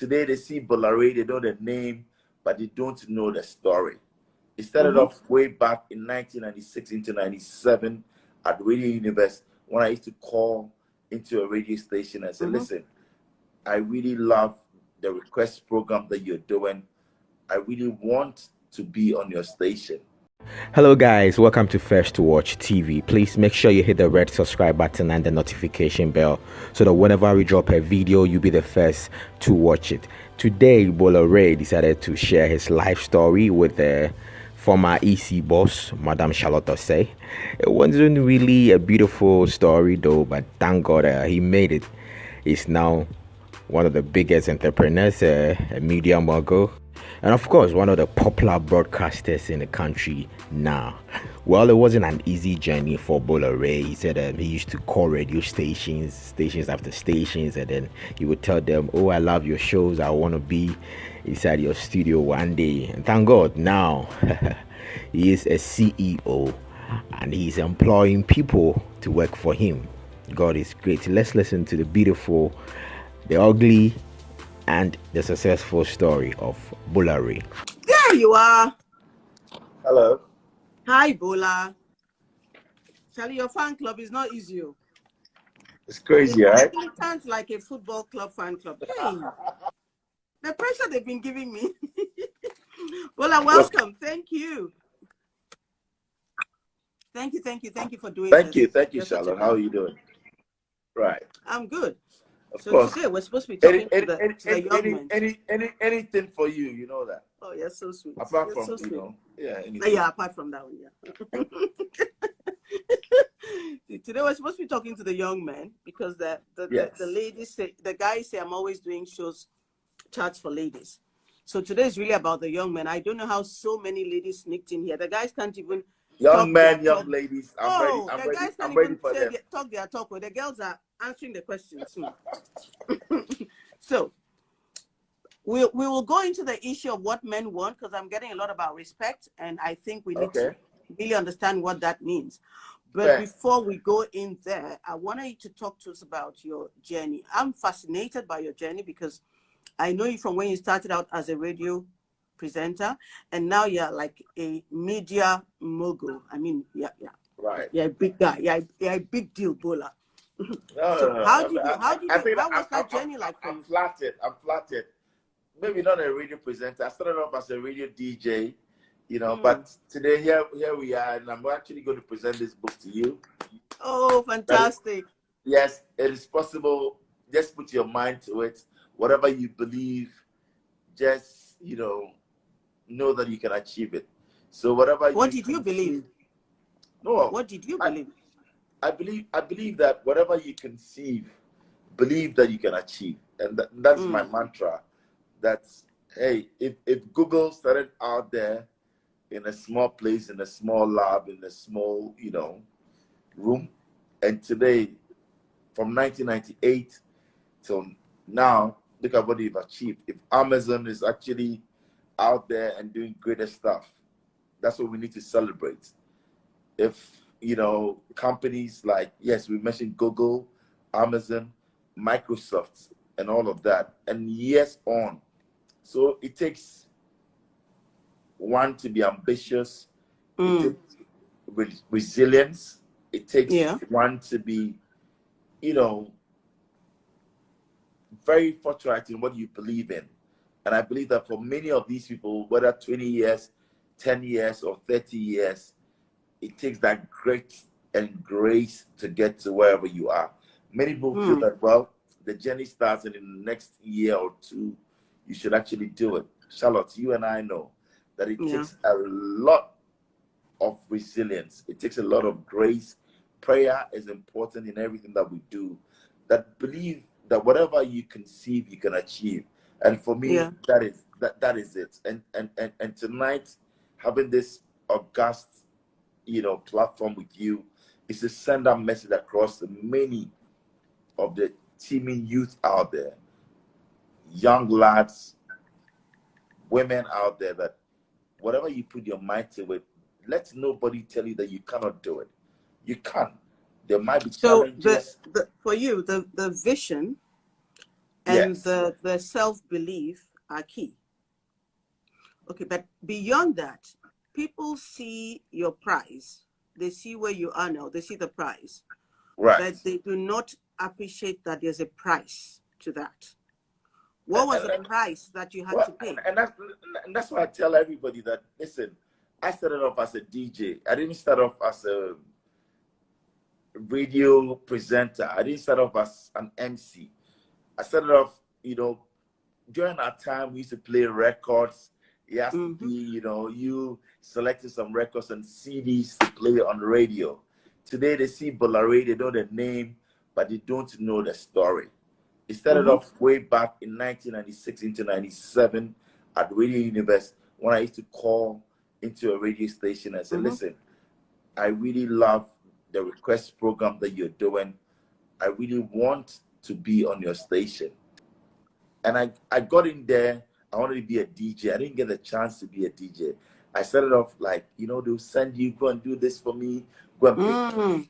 Today they see Bola, they know the name, but they don't know the story. It started off way back in 1996 into 97 at Radio Universe when I used to call into a radio station and say, listen, I really love the request program that you're doing. I really want to be on your station. Hello guys, welcome to First to Watch TV. Please make sure you hit the red subscribe button and the notification bell so that whenever we drop a video, you'll be the first to watch it. Today, Bola decided to share his life story with the former EC boss, Madam Charlotte Osei. It wasn't really a beautiful story though, but thank God he made it. He's now one of the biggest entrepreneurs, a media mogul, and of course one of the popular broadcasters in the country now. Well, it wasn't an easy journey for Bola. He said he used to call radio stations after stations, and then he would tell them, oh, I love your shows, I want to be inside your studio one day. And thank God now he is a CEO and he's employing people to work for him. God is great. Let's listen to the beautiful, the ugly, and the successful story of Bola. There you are. Hello. Hi, Bola. Charlie, your fan club is not easy. It's crazy, right? It sounds like a football club fan club. Hey, the pressure they've been giving me. Bola, welcome. Thank you. Thank you for doing this. Thank you, Charlotte. How are you doing? Right. I'm good. Of so course. Today we're supposed to be talking to the young man. Anything for you, you know that. Oh, you're so sweet. Apart from, so sweet. Yeah, apart from that one, yeah. Today we're supposed to be talking to the young man because the ladies say, the guys say I'm always doing chats for ladies. So today is really about the young men. I don't know how so many ladies sneaked in here. The guys can't even young ladies. I'm ready for them. Talk their talk. Where the girls are answering the questions. So we will go into the issue of what men want, because I'm getting a lot about respect, and I think we need to really understand what that means. But before we go in there, I wanted you to talk to us about your journey. I'm fascinated by your journey because I know you from when you started out as a radio presenter, and now you're like a media mogul. I mean, right. You're a big guy. You're a big deal, Bola. How was that journey like for you? I'm flattered. Maybe not a radio presenter. I started off as a radio DJ, but today here we are, and I'm actually going to present this book to you. Oh, fantastic. Yes, it is possible. Just put your mind to it. Whatever you believe, just, know that you can achieve it. So whatever. What did you believe? No. What did you believe? I believe that whatever you conceive, believe that you can achieve. And that's my mantra. That's, hey, if Google started out there in a small place, in a small lab, in a small, room, and today, from 1998 till now, look at what they've achieved. If Amazon is actually out there and doing greater stuff, that's what we need to celebrate. If, companies like, yes, we mentioned Google, Amazon, Microsoft, and all of that, and years on. So it takes one to be ambitious. It takes resilience. It takes one to be, very forthright in what you believe in. And I believe that for many of these people, whether 20 years, 10 years, or 30 years, it takes that grit and grace to get to wherever you are. Many people feel that, well, the journey starts and in the next year or two, you should actually do it. Charlotte, you and I know that it takes a lot of resilience. It takes a lot of grace. Prayer is important in everything that we do. That believe that whatever you conceive, you can achieve. And for me, that is it. And tonight, having this august, platform with you is to send that message across to many of the teeming youth out there, young lads, women out there, that whatever you put your mind to it, let nobody tell you that you cannot do it. You can. There might be challenges. For you, the vision and the self-belief are key. Okay, but beyond that, people see your price. They see where you are now. They see the price. Right. But they do not appreciate that there's a price to that. What was the price that you had to pay? And that's why I tell everybody that, listen, I started off as a DJ. I didn't start off as a radio presenter. I didn't start off as an MC. I started off, during our time, we used to play records. It has to be, you selected some records and CDs to play on the radio. Today, they see Bola, they know the name, but they don't know the story. It started off way back in 1996 into 97 at Radio Universe, when I used to call into a radio station and say, listen, I really love the request program that you're doing. I really want to be on your station. And I got in there. I wanted to be a DJ. I didn't get a chance to be a DJ. I started off like, they'll send you, go and do this for me, go and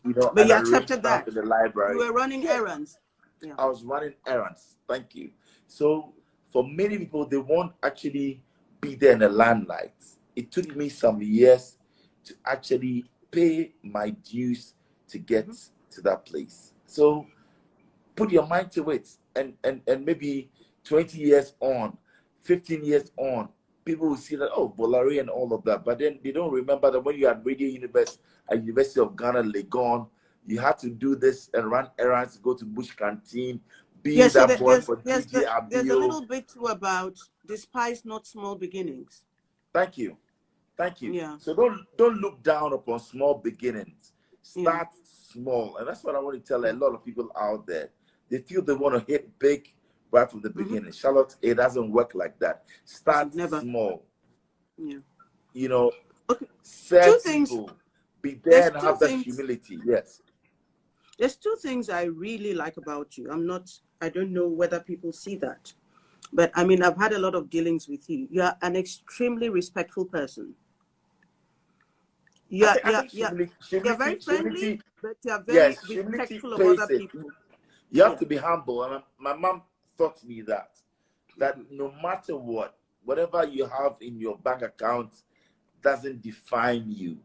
pick, but you accepted that in the library. You were running errands. Yeah. I was running errands. Thank you. So for many people, they won't actually be there in the limelight. It took me some years to actually pay my dues to get to that place. So put your mind to it, and maybe 20 years on, 15 years on, people will see that, oh, Bolari and all of that, but then they don't remember that when you had Radio Universe at University of Ghana, Legon, you had to do this and run errands, go to Bush Canteen, be that boy for DJ Abio. There's a little bit too about despise not small beginnings. Thank you. Thank you. Yeah. So don't look down upon small beginnings. Start small. And that's what I want to tell a lot of people out there. They feel they want to hit big right from the beginning. Charlotte, it doesn't work like that. Start small. Yeah. Okay. Serve people. Be there and have that humility. Yes. There's two things I really like about you. I don't know whether people see that. But I mean, I've had a lot of dealings with you. You are an extremely respectful person. You're very friendly, but you're very respectful of other people. You have to be humble. And my mom taught me that no matter whatever you have in your bank account doesn't define you.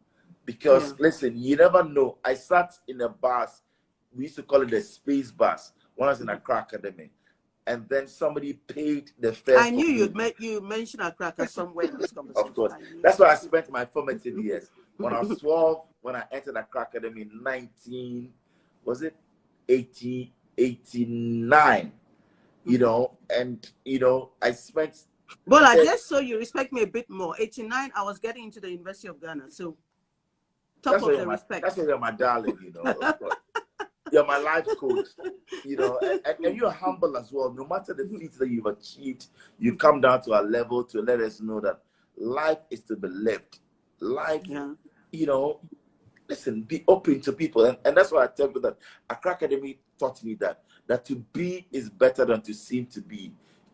Because listen, you never know. I sat in a bus. We used to call it a space bus when I was in Accra Academy. And then somebody paid the fare. I knew you mentioned Accra somewhere in this conversation. Of course. That's where I spent my formative years. When I was 12, when I entered Accra Academy in 89, I spent. Bola, just so you respect me a bit more, 89, I was getting into the University of Ghana. So, top of the respect. That's why you're my darling, of course. You're my life coach, and you're humble as well. No matter the feats that you've achieved, you come down to our level to let us know that life is to be lived. Life, listen, be open to people. And that's why I tell you that Accra Academy taught me that to be is better than to seem to be.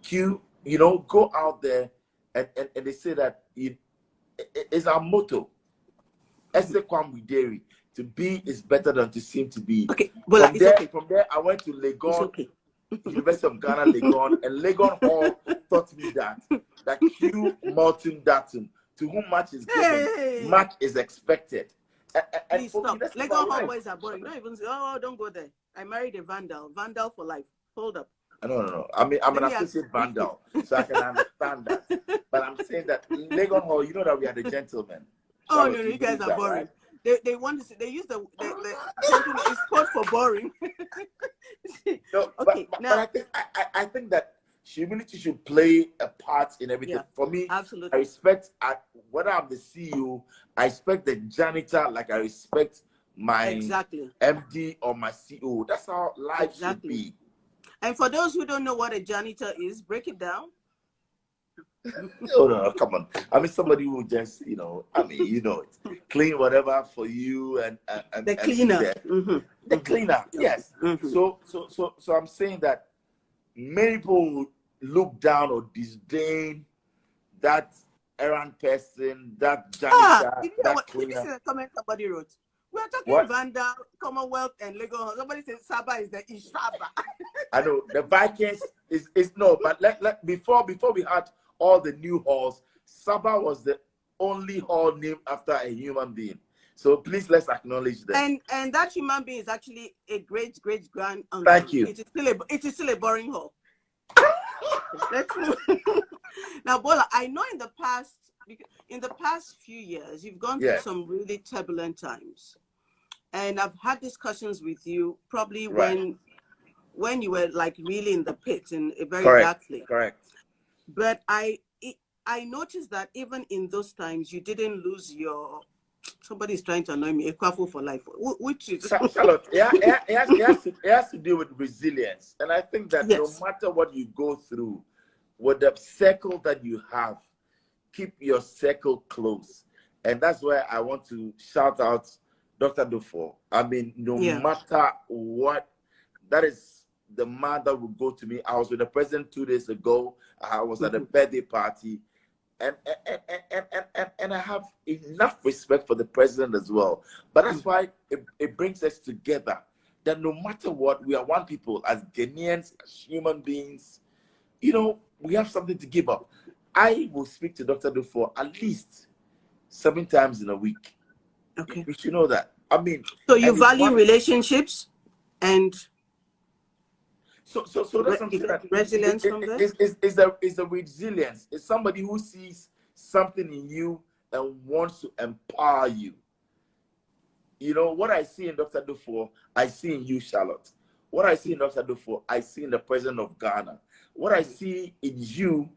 Go out there and they say that it's our motto. Ese kwam wideri. To be is better than to seem to be. Okay, well, from there, I went to Legon, University of Ghana, Legon, and Legon Hall taught me that Q multum datum, to whom much is given, much is expected. Please stop. Legon Hall boys are boring. Don't even say, don't go there. I married a vandal for life. Hold up. No. I mean, I'm an associate vandal, so I can understand that. But I'm saying that in Legon Hall, you know that we are the gentlemen. Oh, no, you guys are boring. Right? They want to say, they use the it's called for boring. No, okay, but I think that humility should play a part in everything. Yeah, for me, absolutely. I respect whether I'm the CEO, I respect the janitor like I respect my MD or my CEO. That's how life should be. And for those who don't know what a janitor is, break it down. No, come on. I mean, somebody who just, clean whatever for you and the cleaner. The cleaner, yes. So I'm saying that many people look down or disdain that errand person, that janitor, that cleaner. This is a comment somebody wrote. We're talking Vandal, Commonwealth, and Lagos. Somebody said Saba is the Ishaba. I know the Vikings It's no, but before we had all the new halls, Saba was the only hall named after a human being. So please, let's acknowledge that. And that human being is actually a great grand uncle. Thank you. It is still a boring hall. Let's move. Now, Bola, I know in the past few years you've gone through some really turbulent times, and I've had discussions with you probably when you were like really in the pit in a very dark place. Correct. But I noticed that even in those times you didn't lose your. Somebody's trying to annoy me. A quaffle for life. Which is Charlotte, it has to do with resilience, and I think that no matter what you go through, with the circle that you have, keep your circle close, and that's where I want to shout out Dr. Dufour. I mean, no matter what, that is the man that would go to me. I was with the president 2 days ago. I was at a birthday party. And I have enough respect for the president as well. But that's why it brings us together. That no matter what, we are one people as Ghanaians, as human beings. You know, we have something to give up. I will speak to Dr. Dufour at least 7 times in a week. Okay. You should know that. I mean, so you value relationships and so that's something that resilience from there? Is a resilience. It's somebody who sees something in you and wants to empower you. You know, what I see in Dr. Dufour, I see in you, Charlotte. What I see in Dr. Dufour, I see in the president of Ghana. What I see in you,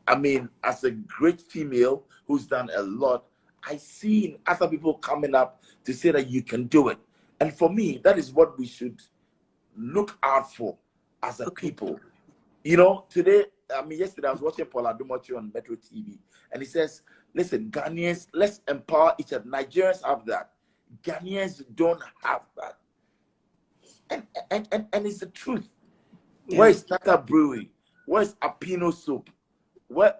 I mean, as a great female who's done a lot, I see in other people coming up to say that you can do it. And for me, that is what we should look out for as a people. You know, today, yesterday I was watching Paula Dumochi on Metro TV, and he says, listen, Ghanaians, let's empower each other. Nigerians have that. Ghanaians don't have that. And it's the truth. Yeah. Where is Tata Brewery? Where is Apino Soup? Where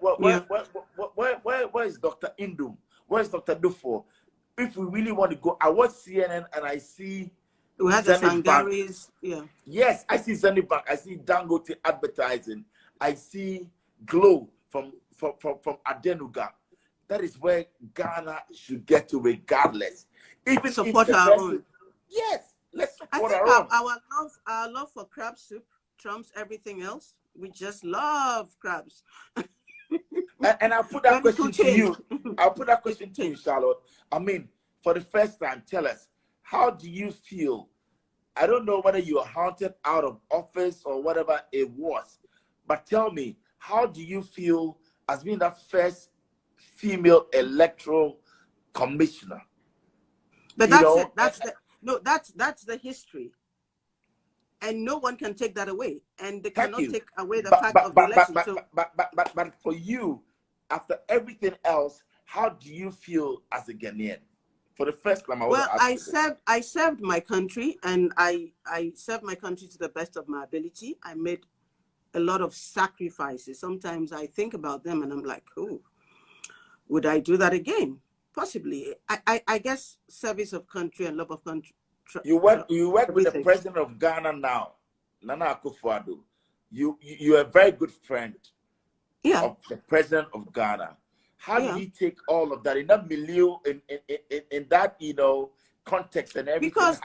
is Dr. Indum? Where is Dr. Dufour? If we really want to go, I watch CNN and I see we had the Sangaris, Yes, I see Zenny Bank. I see Dangote advertising. I see Glow from Adenuga. That is where Ghana should get to, regardless. Even support our own. Yes, let's support our own. Our love for crab soup trumps everything else. We just love crabs. and I'll put that question to you. I'll put that question to you, Charlotte. I mean, for the first time, tell us, how do you feel? I don't know whether you are haunted out of office or whatever it was, but tell me, how do you feel as being that first female electoral commissioner? But that's the history, and no one can take that away, and they cannot take away the fact of the election. But for you, after everything else, how do you feel as a Ghanaian? For the first time, I served my country, and I served my country to the best of my ability. I made a lot of sacrifices. Sometimes I think about them and I'm like, oh, would I do that again? Possibly. I guess service of country and love of country. You work with the president of Ghana now, Nana Akufo-Addo. You're a very good friend of the president of Ghana. How do you take all of that in that milieu, in that, context and everything? Because